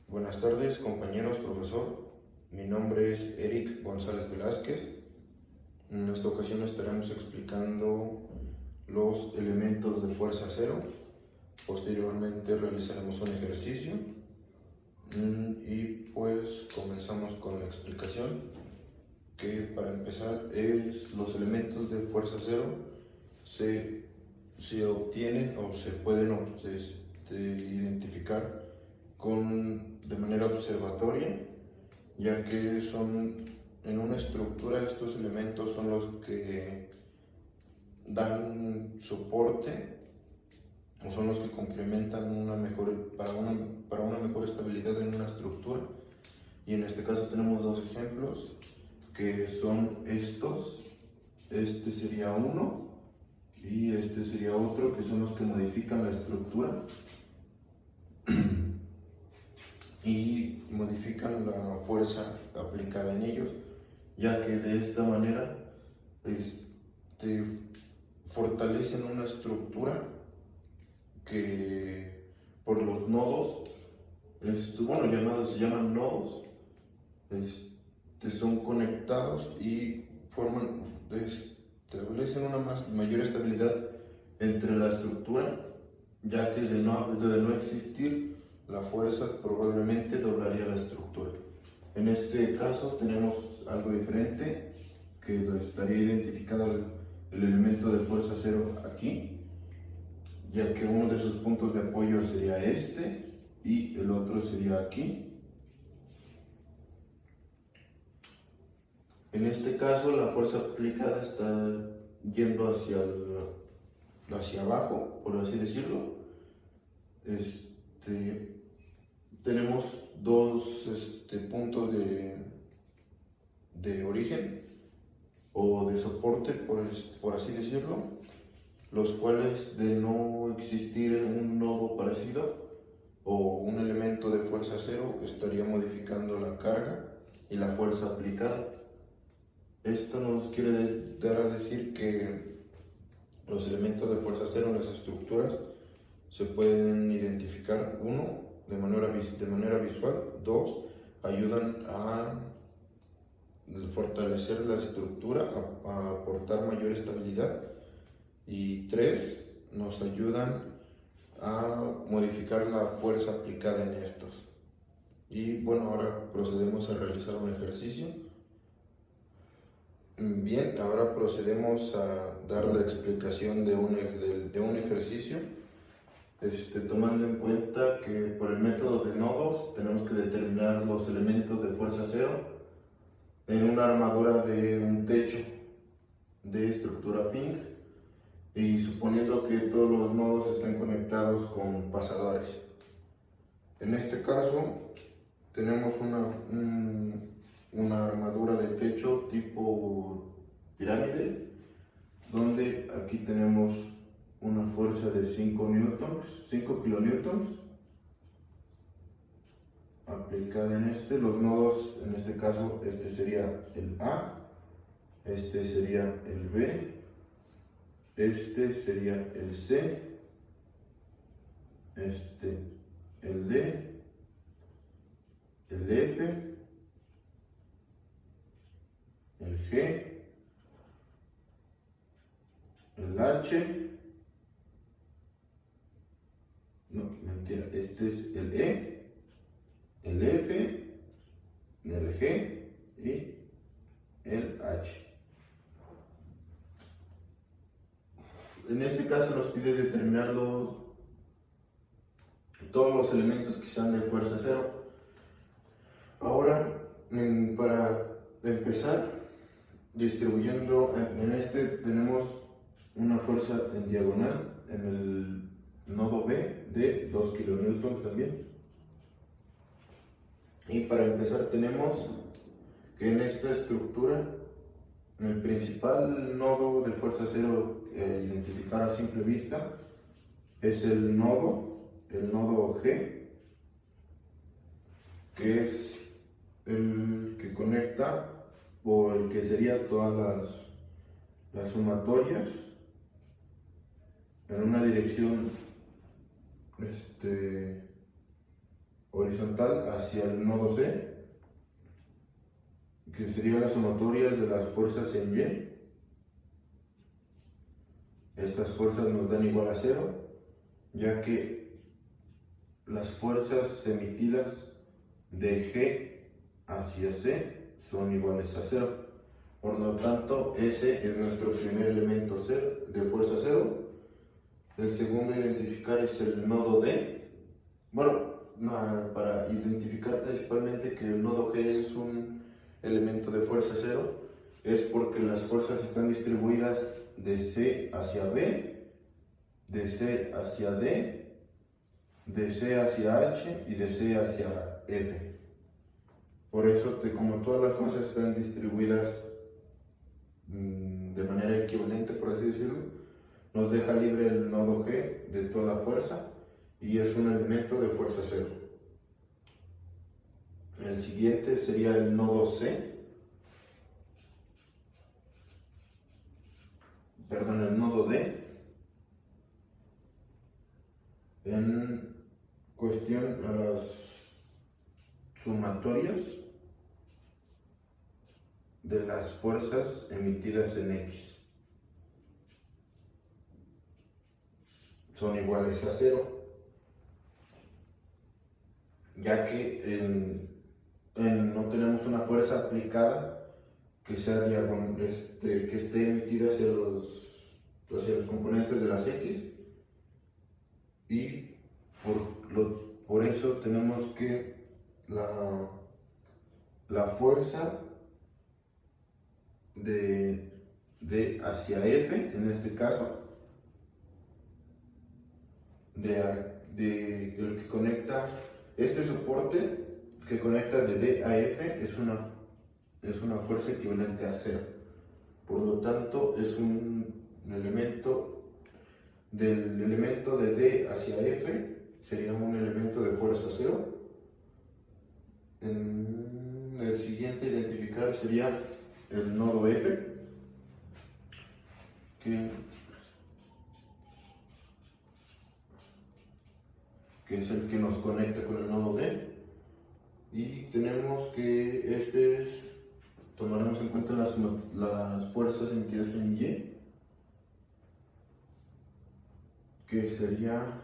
Buenas tardes, compañeros, profesor. Mi nombre es Eric González Velázquez. En esta ocasión estaremos explicando los elementos de fuerza cero. Posteriormente realizaremos un ejercicio y pues comenzamos con la explicación, que para empezar los elementos de fuerza cero se obtienen o se pueden identificar de manera observatoria, ya que son en una estructura. Estos elementos son los que dan soporte o son los que complementan para una mejor estabilidad en una estructura. Y en este caso tenemos dos ejemplos, que son estos. Este sería uno y este sería otro, que son los que modifican la estructura y modifican la fuerza aplicada en ellos, ya que de esta manera fortalecen una estructura que por los nodos, se llaman nodos, son conectados y establecen una mayor estabilidad entre la estructura, ya que de no existir la fuerza probablemente doblaría la estructura. En este caso tenemos algo diferente, que estaría identificado el elemento de fuerza cero aquí, ya que uno de sus puntos de apoyo sería este y el otro sería aquí. En este caso la fuerza aplicada está yendo hacia abajo, por así decirlo. Tenemos dos puntos de origen o de soporte, por así decirlo, los cuales, de no existir un nodo parecido o un elemento de fuerza cero, estaría modificando la carga y la fuerza aplicada. Esto nos quiere dar a decir que los elementos de fuerza cero en las estructuras se pueden identificar: uno, de manera visual; dos, ayudan a fortalecer la estructura, a aportar mayor estabilidad; y tres, nos ayudan a modificar la fuerza aplicada en estos. Y bueno, ahora procedemos a realizar un ejercicio. Bien, ahora procedemos a dar la explicación de un ejercicio, tomando en cuenta que por el método de nodos tenemos que determinar los elementos de fuerza cero en una armadura de un techo de estructura Fink, y suponiendo que todos los nodos estén conectados con pasadores. En este caso tenemos una armadura de techo tipo pirámide, donde aquí tenemos una fuerza de 5 kilonewtons aplicada en los nodos. En este caso, este sería el A, este sería el B, este sería el C, el D, el F, el G, el H, no, mentira, este es el E, el F, el G y el H. En este caso nos pide determinar todos los elementos que sean de fuerza cero. Ahora, para empezar, distribuyendo tenemos una fuerza en diagonal en el nodo B de 2 kilonewtons también. Y para empezar tenemos que en esta estructura el principal nodo de fuerza cero identificar a simple vista es el nodo G, que es el que conecta, o el que sería todas las sumatorias en una dirección horizontal hacia el nodo C, que serían las sumatorias de las fuerzas en Y. Estas fuerzas nos dan igual a 0, ya que las fuerzas emitidas de G hacia C son iguales a 0. Por lo tanto, ese es nuestro primer elemento de fuerza 0. El segundo a identificar es el nodo D. Bueno, para identificar principalmente que el nodo G es un elemento de fuerza 0, es porque las fuerzas están distribuidas de C hacia B, de C hacia D, de C hacia H y de C hacia F. Por eso, como todas las fuerzas están distribuidas de manera equivalente, por así decirlo, nos deja libre el nodo G de toda fuerza y es un elemento de fuerza 0. El siguiente sería el nodo C, perdón, el nodo D. En cuestión a las sumatorias de las fuerzas emitidas en X son iguales a 0, ya que no tenemos una fuerza aplicada que sea que esté emitida hacia los componentes de las X, y por eso tenemos que la fuerza de hacia F, en este caso, el que conecta este soporte que conecta de D a F es una fuerza equivalente a 0. Por lo tanto, es un elemento del elemento de D hacia F, sería un elemento de fuerza 0. El siguiente a identificar sería el nodo F, que es el que nos conecta con el nodo D. Y tenemos que tomaremos en cuenta las fuerzas emitidas en Y, que sería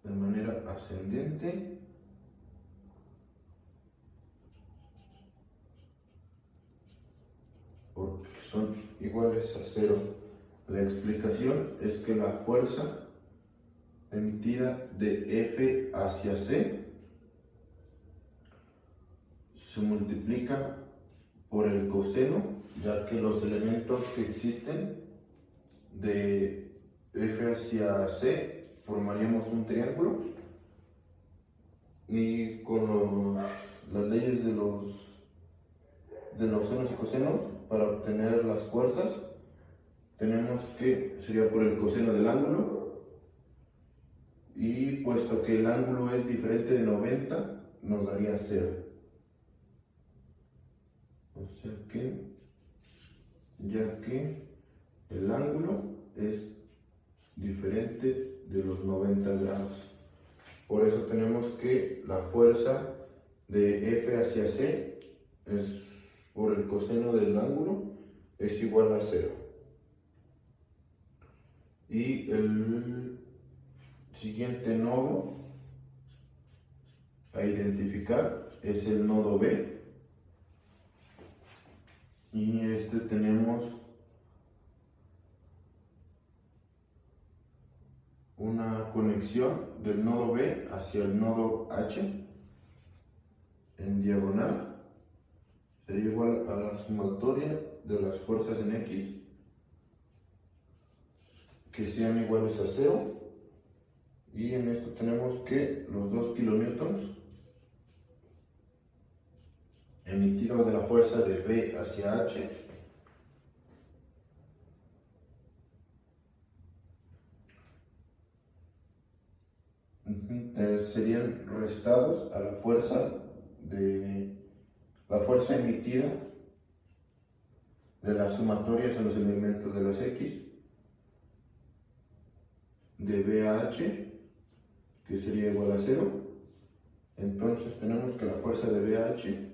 de manera ascendente porque son iguales a 0. La explicación es que la fuerza emitida de F hacia C se multiplica por el coseno, ya que los elementos que existen de F hacia C formaríamos un triángulo, y con las leyes de los senos y cosenos, para obtener las fuerzas tenemos que sería por el coseno del ángulo, y puesto que el ángulo es diferente de 90 nos daría 0. O sea que, ya que el ángulo es diferente de los 90 grados, por eso tenemos que la fuerza de F hacia C es por el coseno del ángulo es igual a 0. Y el siguiente nodo a identificar es el nodo B, y tenemos una conexión del nodo B hacia el nodo H en diagonal, sería igual a la sumatoria de las fuerzas en X, que sean iguales a 0, y en esto tenemos que los 2 kilonewtons emitidos de la fuerza de B hacia H serían restados a la fuerza emitida de las sumatorias en los elementos de las X de B a H que sería igual a 0. Entonces tenemos que la fuerza de BH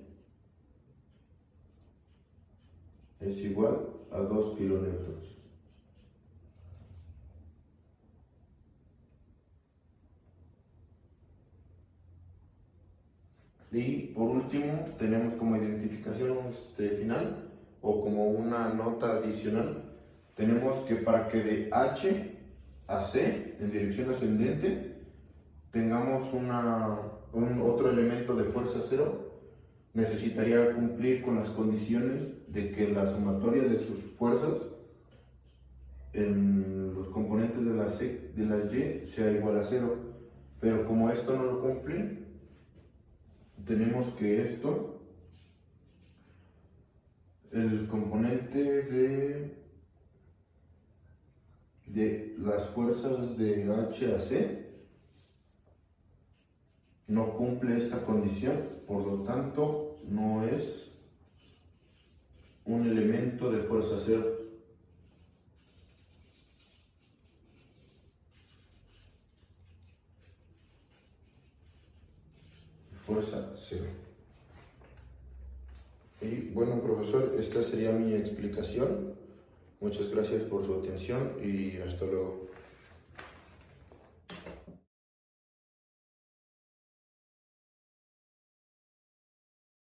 es igual a 2 kilonewtons. Y por último tenemos como identificación final o como una nota adicional, tenemos que para que de H a C en dirección ascendente tengamos otro elemento de fuerza 0, necesitaría cumplir con las condiciones de que la sumatoria de sus fuerzas en los componentes de las Y sea igual a 0. Pero como esto no lo cumple, tenemos que el componente de las fuerzas de H a C no cumple esta condición, por lo tanto no es un elemento de fuerza 0. Fuerza 0. Y bueno, profesor, esta sería mi explicación. Muchas gracias por su atención y hasta luego.